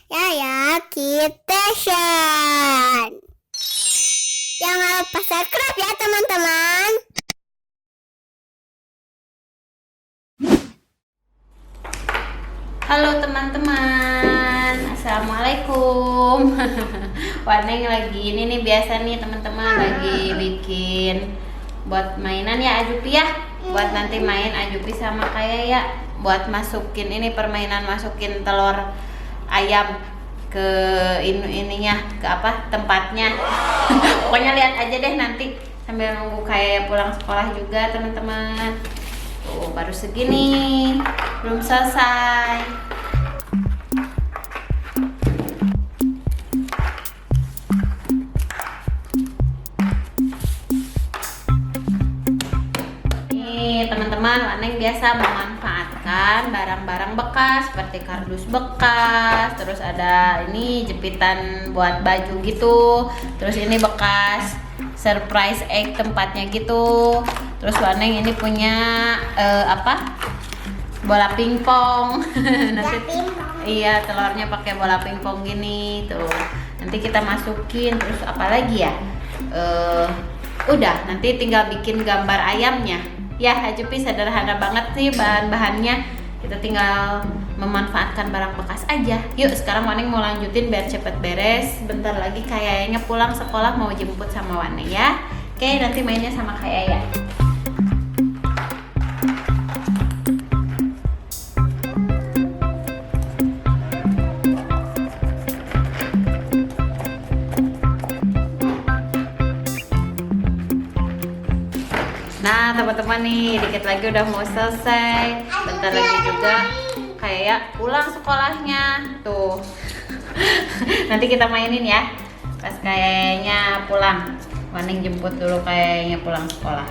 Yaya Kitchen. Jangan lupa subscribe ya teman-teman. Halo teman-teman, assalamualaikum. Waneng lagi ini nih, biasa nih teman-teman, lagi bikin buat mainan ya Ajupi ya. Buat nanti main Ajupi sama kayak ya, buat masukin ini permainan, masukin telur ayam ke ininya, ke apa tempatnya. Pokoknya lihat aja deh nanti sambil nunggu kayak pulang sekolah juga teman-teman. Tuh baru segini, belum selesai. Nih teman-teman, Waneng biasa memanfaatkan barang-barang bekas seperti kardus bekas, terus ada ini jepitan buat baju gitu, terus ini bekas surprise egg tempatnya gitu. Terus Waneng ini punya bola pingpong. Nanti iya, telurnya pakai bola pingpong gini tuh. Nanti kita masukin. Terus apa lagi ya? Udah, nanti tinggal bikin gambar ayamnya. Ya, Ajupi sederhana banget sih bahan-bahannya. Kita tinggal memanfaatkan barang bekas aja. Yuk, sekarang Waneng mau lanjutin biar cepet beres. Bentar lagi kayaknya pulang sekolah mau jemput sama Waneng ya. Oke, nanti mainnya sama kayak ya. Nah teman-teman nih, dikit lagi udah mau selesai. Bentar lagi juga kayak pulang sekolahnya. Tuh. Nanti kita mainin ya pas kayaknya pulang. Waneng jemput dulu kayaknya pulang sekolah.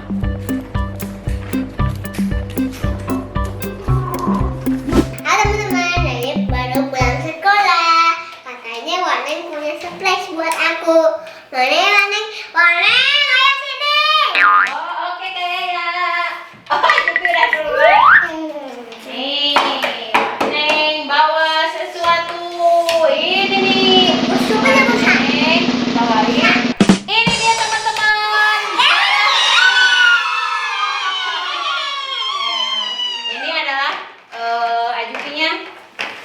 Halo teman-teman, Waneng baru pulang sekolah. Katanya Waneng punya surprise buat aku. Waneng, ayo sini. Oh oke kayak ya. Oh Ajupi udah keluar. Nih, Neng bawa sesuatu. Ini nih. Busuknya busa. Neng bawain. Ini dia teman-teman. Ini adalah Ajupinya.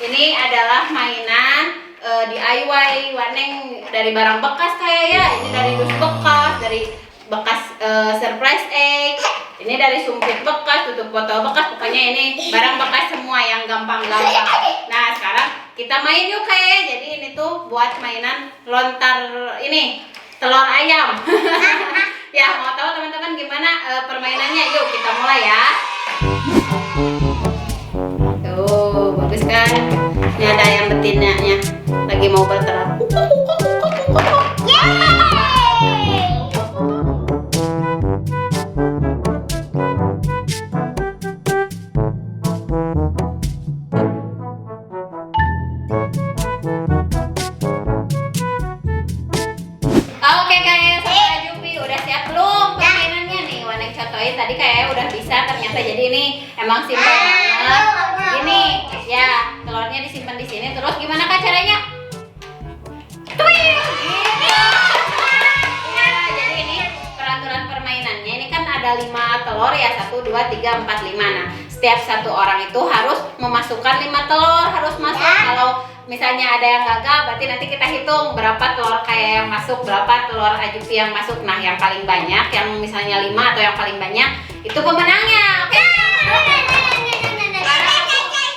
Ini adalah mainan DIY Waneng dari barang bekas kayak ya. Ini dari dus bekas, dari bekas surprise egg. Ini dari sumpit bekas, tutup botol bekas, pokoknya ini barang bekas semua yang gampang-gampang. Nah sekarang kita main yuk kayak. Jadi ini tuh buat mainan lontar ini telur ayam. Ya mau tahu teman-teman gimana permainannya? Yuk kita mulai ya. Tuh bagus kan? Ini ada ayam betinanya lagi mau bertelur. Oke kayak sama Ajupi udah siap belum permainannya nih? Waneng contohin tadi kayak udah bisa, ternyata jadi ini emang simpel banget. Ini ya telurnya disimpan di sini. Terus gimana kak caranya? Twing! Gitu. Ya, jadi ini peraturan permainannya ini kan ada 5 telur ya, 1, 2, 3, 4, 5. Nah setiap satu orang itu harus memasukkan 5 telur, harus masuk. Kalau misalnya ada yang gagal, berarti nanti kita hitung berapa telur kayak yang masuk, berapa telur Ajupi yang masuk. Nah yang paling banyak, yang misalnya 5 atau yang paling banyak, itu pemenangnya. Oke?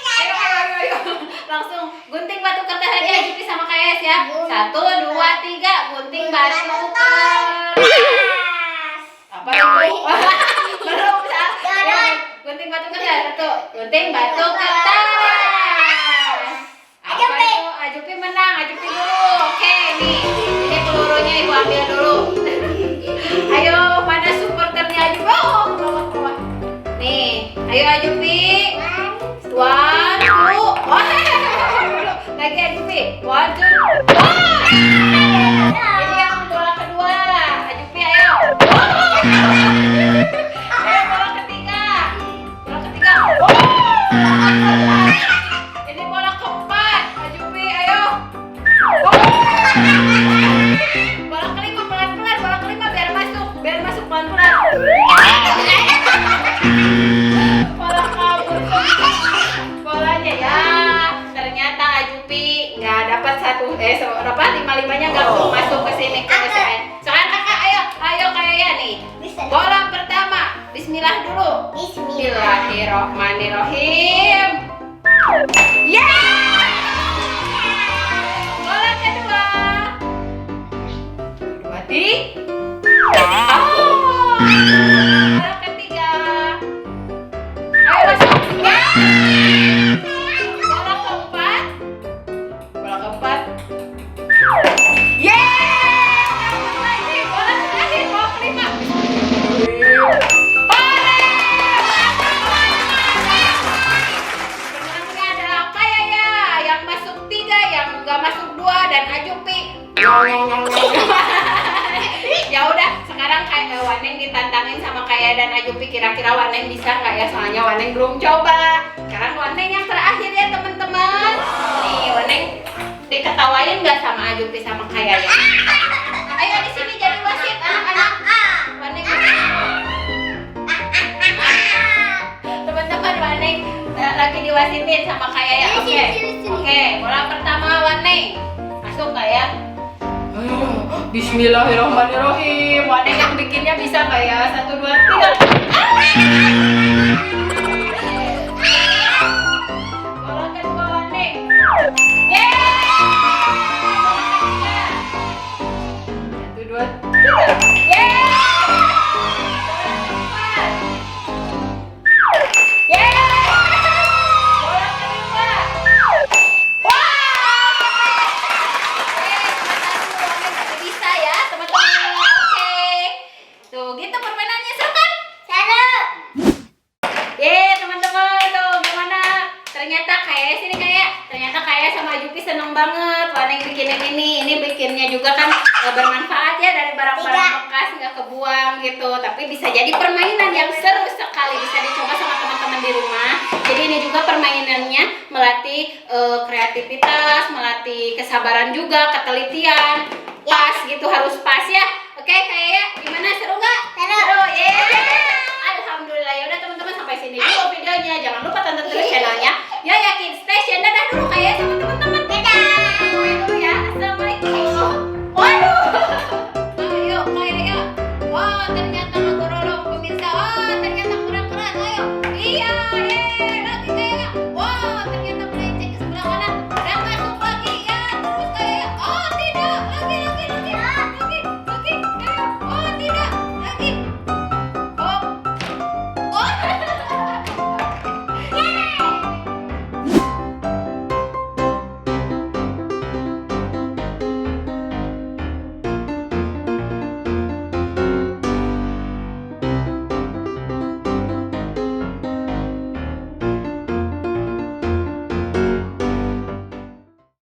Ayo. Langsung gunting batu kertas aja Ajupi sama kayak ya. 1, 2, 3, gunting batu kertas. Apa itu? Belum ya, gunting batu kertas. 1, gunting batu kertas. Apa itu? Ajupi menang, Ajupi dulu. Oke, nih. Ini pelurunya Ibu ambil dulu. Ayo, mana supporternya Ajupi? Oh, bawah. Nih, ayo Ajupi. 1, 2. Wah. Lagi Ajupi. 1, 2. Wah. Ini yang bola kedua. Ajupi ayo. Ayo bola ketiga. Bola ketiga. Ini bola keempat. Ajupi ayo. dapat lima-limanya nggak masuk ke sini ke SN. Sekarang kakak, ayo kayak ya nih. Bola pertama, Bismillah dulu. Bismillahirrohmanirrohim. Bola kedua. Bola ketiga. Ayo masuk. Bola keempat. Dapat lagi. Bola terakhir, bola kelima. Pemenangnya adalah Kayaya yang masuk 3, yang nggak masuk 2, dan Ajupi. Ya udah, sekarang kayak Waneng ditantangin sama Kaya dan Ajupi. Kira-kira Waneng bisa nggak ya? Soalnya Waneng belum coba. Sekarang Waneng yang terakhir ya teman-teman. Nih Waneng diketawain nggak sama Ajupi sama Kaya ya? Ayo di sini jadi wasit anak-anak. Waneng. Teman-teman, Waneng lagi diwasitin sama Kaya ya. Oke, bola pertama Waneng. Masuk nggak ya? Bismillahirrahmanirrahim. Waneng yang bikinnya bisa nggak ya? 1, 2, 3. Bola kedua Waneng. Bola ketiga. 1, 2, 3. Bola kelima. Bisa ya teman-teman. Oke. Tuh gitu permainannya, seru kan? Teman-teman, tuh gimana? Ternyata kayak sama Jupi seneng banget Waneng bikin yang ini bikinnya juga kan bermanfaat ya, dari barang-barang bekas nggak kebuang gitu, tapi bisa jadi permainan yang seru sekali, bisa dicoba sama teman-teman di rumah. Jadi ini juga permainannya melatih kreativitas, melatih kesabaran juga, ketelitian, pas gitu, harus pas ya. Oke, kayak gimana, seru nggak? Seru. Alhamdulillah. Ya udah teman-teman, sampai sini dulu videonya. Jangan lupa tonton terus channelnya Yoya Kids Station. Dadah.